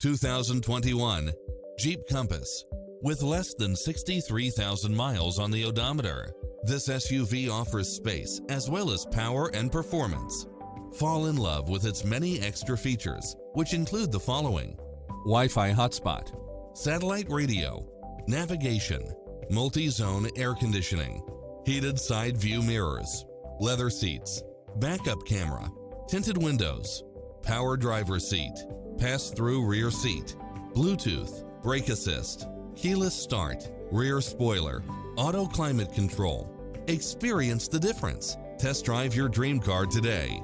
2021 Jeep Compass. With less than 63,000 miles on the odometer, this SUV offers space as well as power and performance. Fall in love with its many extra features, which include the following: Wi-Fi hotspot, satellite radio, navigation, multi-zone air conditioning, heated side view mirrors, leather seats, backup camera, tinted windows, power driver's seat, pass-through rear seat, Bluetooth, brake assist, keyless start, rear spoiler, auto climate control. Experience the difference. Test drive your dream car today.